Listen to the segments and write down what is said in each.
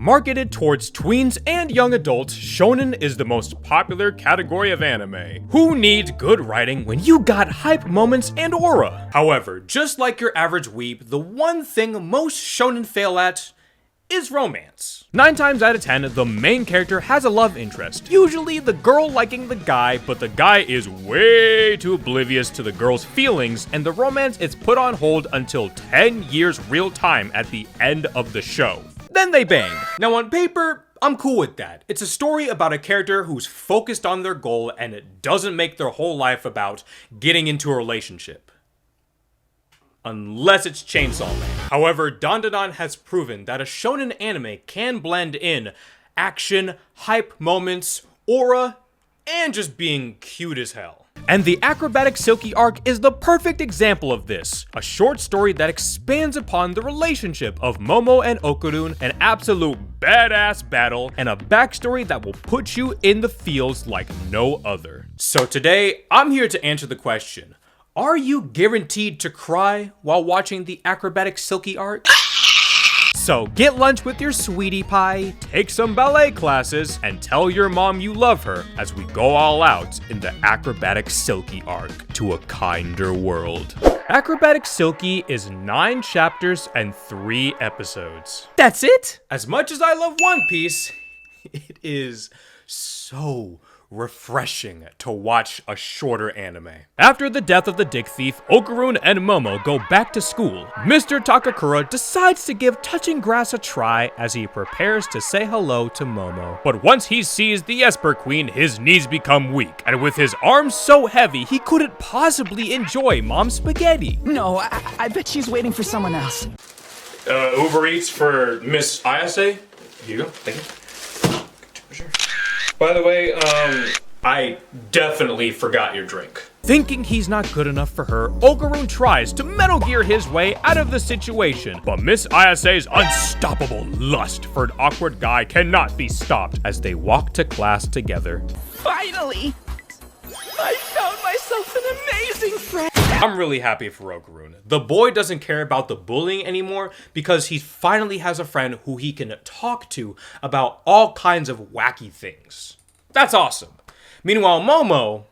Marketed towards tweens and young adults, shonen is the most popular category of anime. Who needs good writing when you got hype moments and aura? However, just like your average weeb, the one thing most shonen fail at is romance. 9 times out of 10, the main character has a love interest, usually the girl liking the guy, but the guy is way too oblivious to the girl's feelings, and the romance is put on hold until 10 years real time at the end of the show. Then they bang. Now on paper, I'm cool with that. It's a story about a character who's focused on their goal and it doesn't make their whole life about getting into a relationship. Unless it's Chainsaw Man. However, DanDaDan has proven that a shonen anime can blend in action, hype moments, aura, and just being cute as hell. And the Acrobatic Silky arc is the perfect example of this. A short story that expands upon the relationship of Momo and Okurun, an absolute badass battle, and a backstory that will put you in the feels like no other. So today, I'm here to answer the question: are you guaranteed to cry while watching the Acrobatic Silky arc? So get lunch with your sweetie pie, take some ballet classes, and tell your mom you love her as we go all out in the Acrobatic Silky arc to a kinder world. Acrobatic Silky is 9 chapters and 3 episodes. That's it? As much as I love One Piece, it is so refreshing to watch a shorter anime. After the death of the dick thief, Okurun and Momo go back to school. Mr. Takakura decides to give touching grass a try as he prepares to say hello to Momo. But once he sees the Esper Queen, his knees become weak, and with his arms so heavy, he couldn't possibly enjoy Mom's spaghetti. No, I bet she's waiting for someone else. Uber Eats for Miss Ayase? Here you go, thank you. Sure. By the way, I definitely forgot your drink. Thinking he's not good enough for her, Okurun tries to Metal Gear his way out of the situation, but Miss Ayase's unstoppable lust for an awkward guy cannot be stopped as they walk to class together. Finally! I found myself an amazing friend! I'm really happy for Okurun. The boy doesn't care about the bullying anymore because he finally has a friend who he can talk to about all kinds of wacky things. That's awesome. Meanwhile, Momo,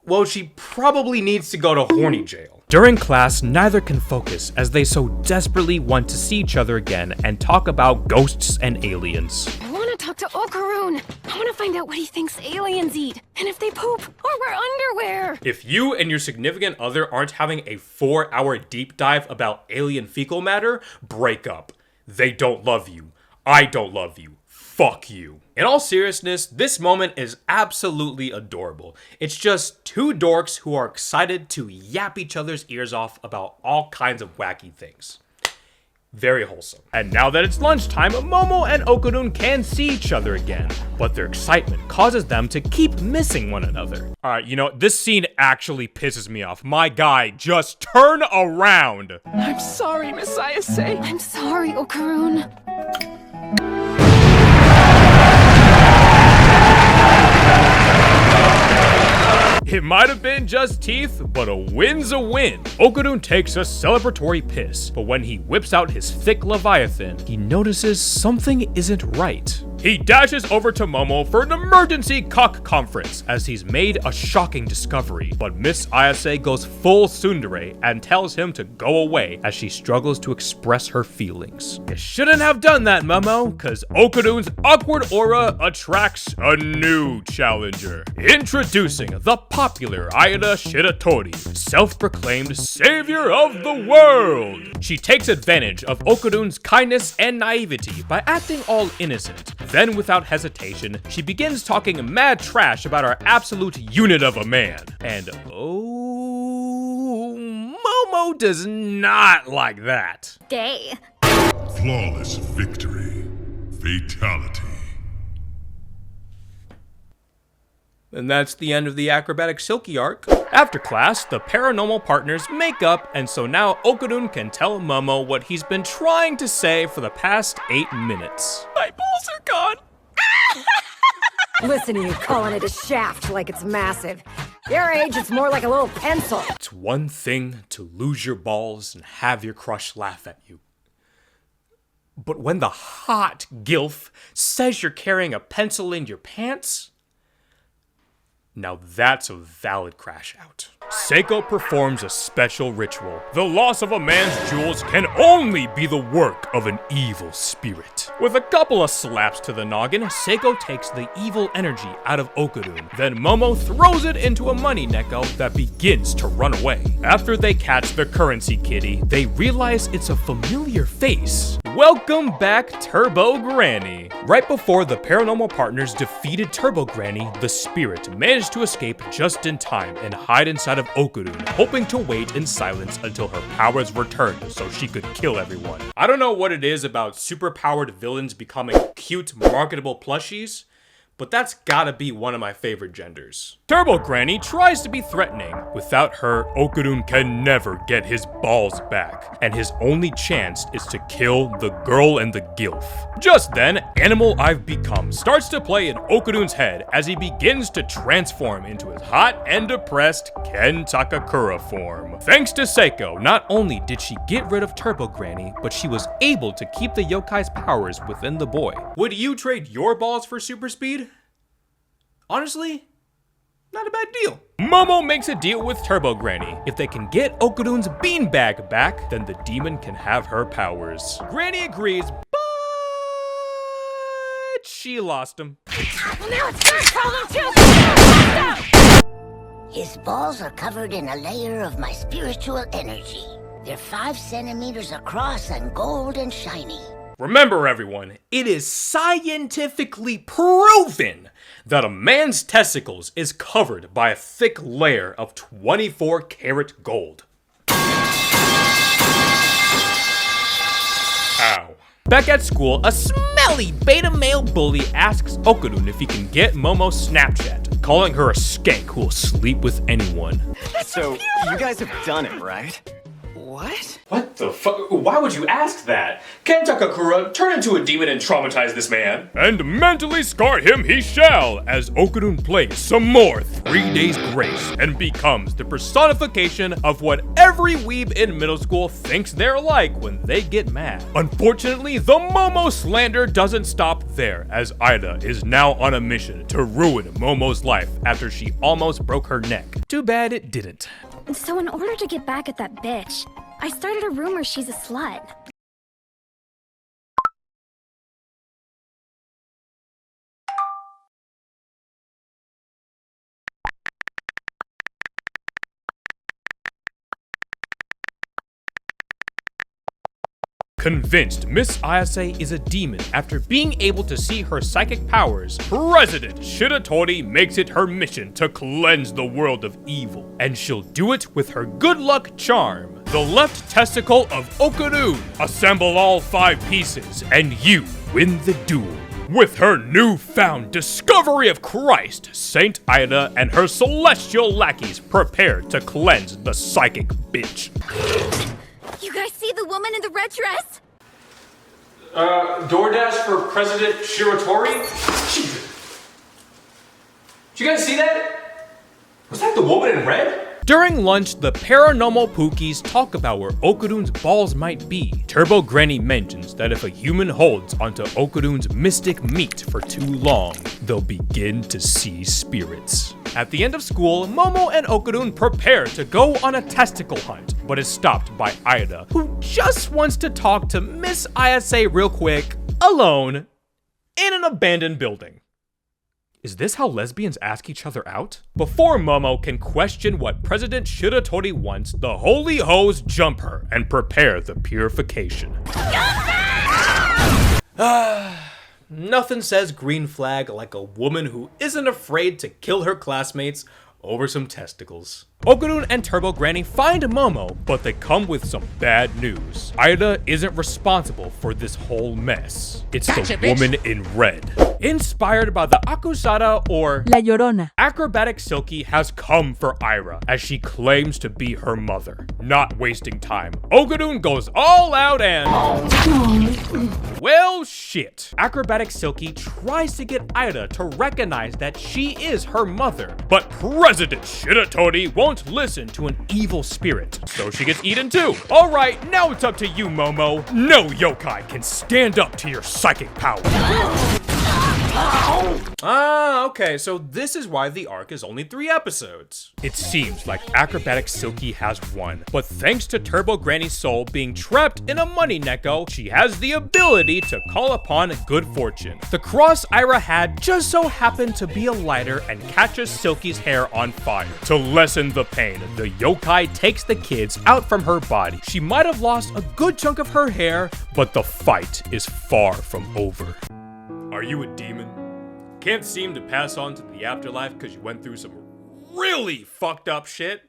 well, she probably needs to go to horny jail. During class, neither can focus as they so desperately want to see each other again and talk about ghosts and aliens. I want to talk to Okurun. I want to find out what he thinks aliens eat, and if they poop or wear underwear. If you and your significant other aren't having a 4-hour deep dive about alien fecal matter, break up. They don't love you. I don't love you. Fuck you. In all seriousness, this moment is absolutely adorable. It's just 2 dorks who are excited to yap each other's ears off about all kinds of wacky things. Very wholesome. And now that it's lunchtime, Momo and Okurun can see each other again, but their excitement causes them to keep missing one another. Alright, you know, this scene actually pisses me off. My guy, just turn around! I'm sorry, Miss Ayase. I'm sorry, Okurun. It might have been just teeth, but a win's a win. Okurun takes a celebratory piss, but when he whips out his thick leviathan, he notices something isn't right. He dashes over to Momo for an emergency cock conference as he's made a shocking discovery, but Miss Ayase goes full tsundere and tells him to go away as she struggles to express her feelings. You shouldn't have done that, Momo, cause Okurun's awkward aura attracts a new challenger. Introducing the popular Aida Shiratori, self-proclaimed savior of the world. She takes advantage of Okurun's kindness and naivety by acting all innocent. Then, without hesitation, she begins talking mad trash about our absolute unit of a man. And oh, Momo does not like that. Gay. Flawless victory. Fatality. And that's the end of the Acrobatic Silky arc. After class, the paranormal partners make up, and so now Okurun can tell Momo what he's been trying to say for the past 8 minutes. My balls are gone. Listen to you calling it a shaft like it's massive. Your age, it's more like a little pencil. It's one thing to lose your balls and have your crush laugh at you. But when the hot gilf says you're carrying a pencil in your pants, now that's a valid crash out. Seiko performs a special ritual. The loss of a man's jewels can only be the work of an evil spirit. With a couple of slaps to the noggin, Seiko takes the evil energy out of Okarun. Then Momo throws it into a money neko that begins to run away. After they catch the currency kitty, they realize it's a familiar face. Welcome back, Turbo Granny. Right before the paranormal partners defeated Turbo Granny, the spirit managed to escape just in time and hide inside of Okarun, hoping to wait in silence until her powers returned so she could kill everyone. I don't know what it is about superpowered villains becoming cute, marketable plushies, but that's gotta be one of my favorite genders. Turbo Granny tries to be threatening. Without her, Okarun can never get his balls back, and his only chance is to kill the girl and the gilf. Just then, Animal I've Become starts to play in Okarun's head as he begins to transform into his hot and depressed Ken Takakura form. Thanks to Seiko, not only did she get rid of Turbo Granny, but she was able to keep the yokai's powers within the boy. Would you trade your balls for super speed? Honestly, not a bad deal. Momo makes a deal with Turbo Granny. If they can get Okarun's beanbag back, then the demon can have her powers. Granny agrees, but she lost him. Well, now it's your problem too! His balls are covered in a layer of my spiritual energy. They're 5 centimeters across and gold and shiny. Remember everyone, it is scientifically proven that a man's testicles is covered by a thick layer of 24-karat gold. Ow. Back at school, a smelly beta male bully asks Okarun if he can get Momo's Snapchat, calling her a skank who will sleep with anyone. So, you guys have done it, right? What? What the fuck? Why would you ask that? Ken Takakura, turn into a demon and traumatize this man. And mentally scar him he shall, as Okarun plays some more 3 Days Grace and becomes the personification of what every weeb in middle school thinks they're like when they get mad. Unfortunately, the Momo slander doesn't stop there, as Ida is now on a mission to ruin Momo's life after she almost broke her neck. Too bad it didn't. So in order to get back at that bitch, I started a rumor she's a slut. Convinced Miss Ayase is a demon after being able to see her psychic powers, President Shiratori makes it her mission to cleanse the world of evil, and she'll do it with her good luck charm, the left testicle of Okarun. Assemble all 5 pieces, and you win the duel. With her newfound discovery of Christ, Saint Ida and her celestial lackeys prepare to cleanse the psychic bitch. You guys see the woman in the red dress? DoorDash for President Shiratori? Did you guys see that? Was that the woman in red? During lunch, the paranormal Pookies talk about where Okarun's balls might be. Turbo Granny mentions that if a human holds onto Okarun's mystic meat for too long, they'll begin to see spirits. At the end of school, Momo and Okarun prepare to go on a testicle hunt, but is stopped by Ida, who just wants to talk to Miss Ayase real quick, alone, in an abandoned building. Is this how lesbians ask each other out? Before Momo can question what President Shiratori wants, the holy hoes jump her and prepare the purification. Nothing says green flag like a woman who isn't afraid to kill her classmates over some testicles. Okarun and Turbo Granny find Momo, but they come with some bad news. Ida isn't responsible for this whole mess. It's the woman in red. Inspired by the Akusada or La Llorona. Acrobatic Silky has come for Aira as she claims to be her mother. Not wasting time, Okudun goes all out and... Well, shit. Acrobatic Silky tries to get Aira to recognize that she is her mother, but President Shiratori won't listen to an evil spirit, so she gets eaten too. Alright, now it's up to you, Momo. No yokai can stand up to your psychic power. Okay, so this is why the arc is only 3 episodes. It seems like Acrobatic Silky has won, but thanks to Turbo Granny's soul being trapped in a money neko, she has the ability to call upon good fortune. The cross Aira had just so happened to be a lighter and catches Silky's hair on fire. To lessen the pain, the yokai takes the kids out from her body. She might have lost a good chunk of her hair, but the fight is far from over. Are you a demon? Can't seem to pass on to the afterlife because you went through some really fucked up shit?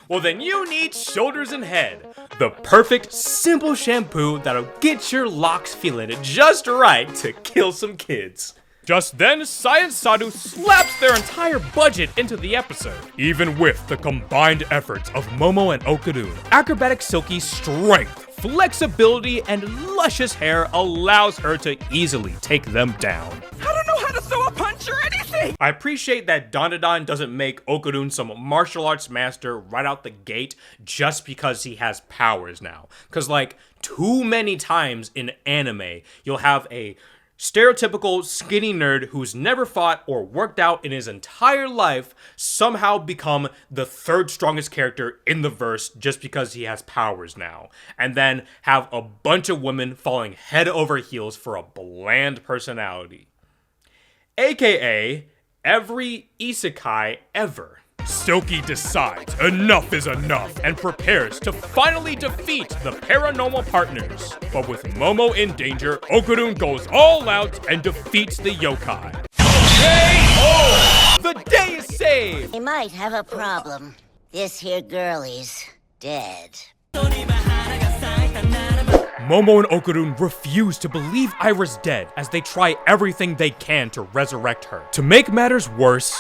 Well then you need Shoulders and Head, the perfect simple shampoo that'll get your locks feeling just right to kill some kids. Just then, Science Sadu slaps their entire budget into the episode. Even with the combined efforts of Momo and Okudun, Acrobatic Silky's strength, flexibility, and luscious hair allows her to easily take them down. I don't know how to throw a punch or anything! I appreciate that DanDaDan doesn't make Okudun some martial arts master right out the gate just because he has powers now. Cause like, too many times in anime, you'll have a stereotypical skinny nerd who's never fought or worked out in his entire life somehow become the 3rd strongest character in the verse just because he has powers now. And then have a bunch of women falling head over heels for a bland personality. AKA every isekai ever. Silky decides enough is enough and prepares to finally defeat the paranormal partners. But with Momo in danger, Okudun goes all out and defeats the yokai. K.O. The day is saved! We might have a problem. This here girlie's dead. Momo and Okudun refuse to believe Aira's dead as they try everything they can to resurrect her. To make matters worse,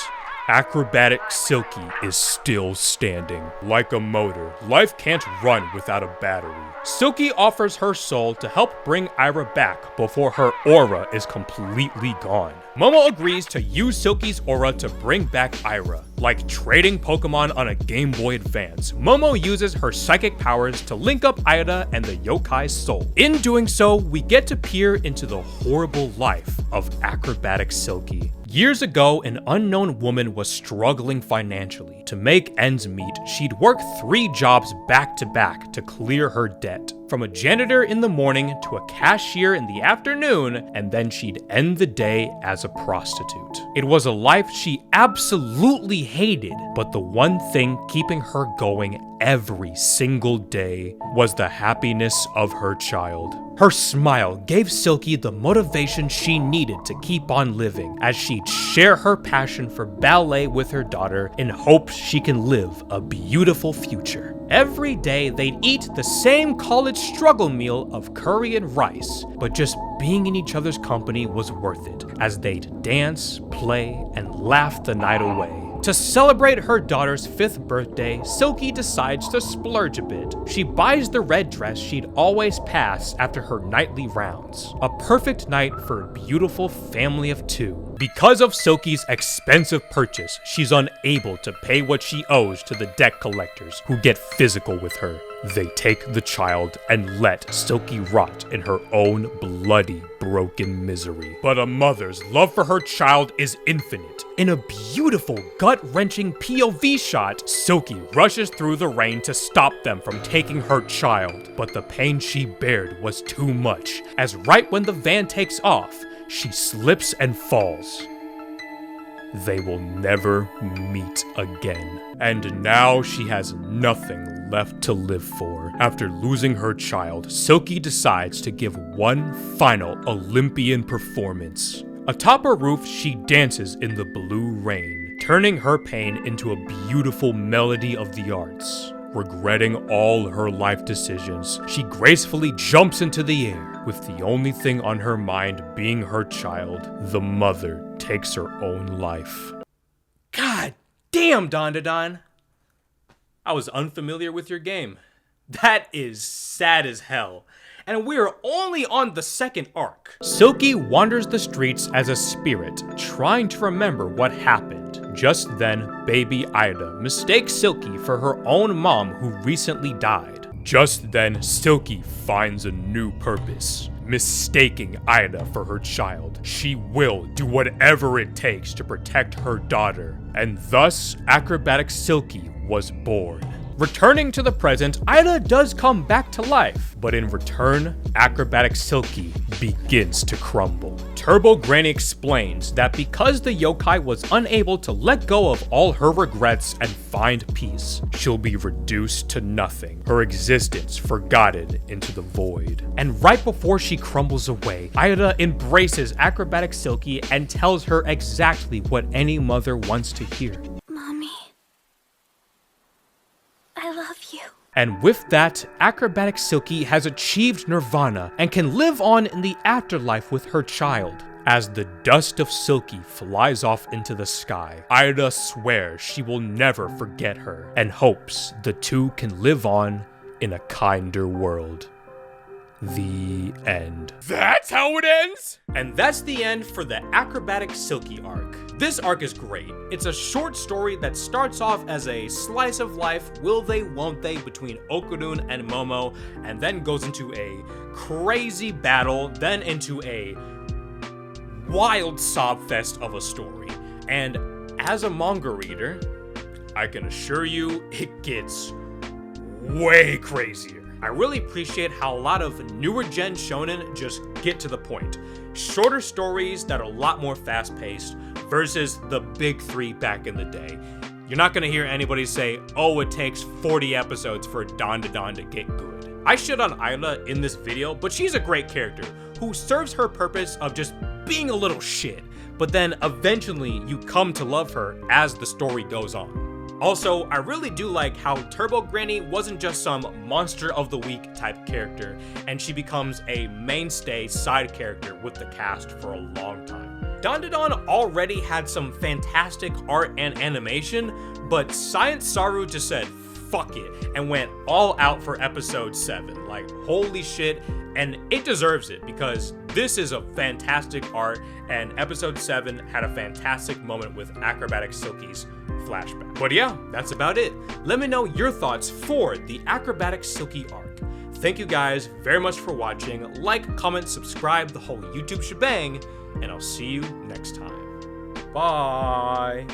Acrobatic Silky is still standing. Like a motor, life can't run without a battery. Silky offers her soul to help bring Aira back before her aura is completely gone. Momo agrees to use Silky's aura to bring back Aira. Like trading Pokemon on a Game Boy Advance, Momo uses her psychic powers to link up Aira and the yokai's soul. In doing so, we get to peer into the horrible life of Acrobatic Silky. Years ago, an unknown woman was struggling financially. To make ends meet, she'd work 3 jobs back to back to clear her debt. From a janitor in the morning to a cashier in the afternoon, and then she'd end the day as a prostitute. It was a life she absolutely hated, but the one thing keeping her going every single day was the happiness of her child. Her smile gave Silky the motivation she needed to keep on living, as she'd share her passion for ballet with her daughter in hopes she can live a beautiful future. Every day they'd eat the same college struggle meal of curry and rice, but just being in each other's company was worth it, as they'd dance, play, and laugh the night away. To celebrate her daughter's 5th birthday, Silky decides to splurge a bit. She buys the red dress she'd always pass after her nightly rounds. A perfect night for a beautiful family of 2. Because of Silky's expensive purchase, she's unable to pay what she owes to the debt collectors, who get physical with her. They take the child and let Silky rot in her own bloody, broken misery. But a mother's love for her child is infinite. In a beautiful, gut-wrenching POV shot, Silky rushes through the rain to stop them from taking her child. But the pain she bared was too much, as right when the van takes off, she slips and falls. They will never meet again. And now she has nothing left to live for. After losing her child, Silky decides to give one final Olympian performance. Atop her roof, she dances in the blue rain, turning her pain into a beautiful melody of the arts. Regretting all her life decisions, she gracefully jumps into the air, With the only thing on her mind being her child, the mother takes her own life. God damn, DanDaDan! I was unfamiliar with your game. That is sad as hell. And we are only on the second arc. Silky wanders the streets as a spirit, trying to remember what happened. Just then, baby Ida mistakes Silky for her own mom who recently died. Just then, Silky finds a new purpose. Mistaking Ida for her child, she will do whatever it takes to protect her daughter. And thus, Acrobatic Silky was born. Returning to the present, Ida does come back to life, but in return, Acrobatic Silky begins to crumble. Turbo Granny explains that because the yokai was unable to let go of all her regrets and find peace, she'll be reduced to nothing, her existence forgotten into the void. And right before she crumbles away, Ida embraces Acrobatic Silky and tells her exactly what any mother wants to hear. Mommy, I love you. And with that, Acrobatic Silky has achieved nirvana and can live on in the afterlife with her child. As the dust of Silky flies off into the sky, Ida swears she will never forget her and hopes the two can live on in a kinder world. The end. That's how it ends? And that's the end for the Acrobatic Silky arc. This arc is great. It's a short story that starts off as a slice of life, will they, won't they, between Okarun and Momo, and then goes into a crazy battle, then into a wild sob fest of a story. And as a manga reader, I can assure you it gets way crazier. I really appreciate how a lot of newer gen shonen just get to the point. Shorter stories that are a lot more fast-paced versus the big three back in the day. You're not gonna hear anybody say, oh, it takes 40 episodes for DanDaDan to get good. I shit on Ida in this video, but she's a great character who serves her purpose of just being a little shit, but then eventually you come to love her as the story goes on. Also, I really do like how Turbo Granny wasn't just some monster of the week type character, and she becomes a mainstay side character with the cast for a long time. DanDaDan already had some fantastic art and animation, but Science Saru just said, fuck it, and went all out for episode 7. Like, holy shit, and it deserves it because this is a fantastic art, and episode 7 had a fantastic moment with Acrobatic Silky's flashback. But yeah, that's about it. Let me know your thoughts for the Acrobatic Silky arc. Thank you guys very much for watching. Like, comment, subscribe, the whole YouTube shebang, and I'll see you next time. Bye!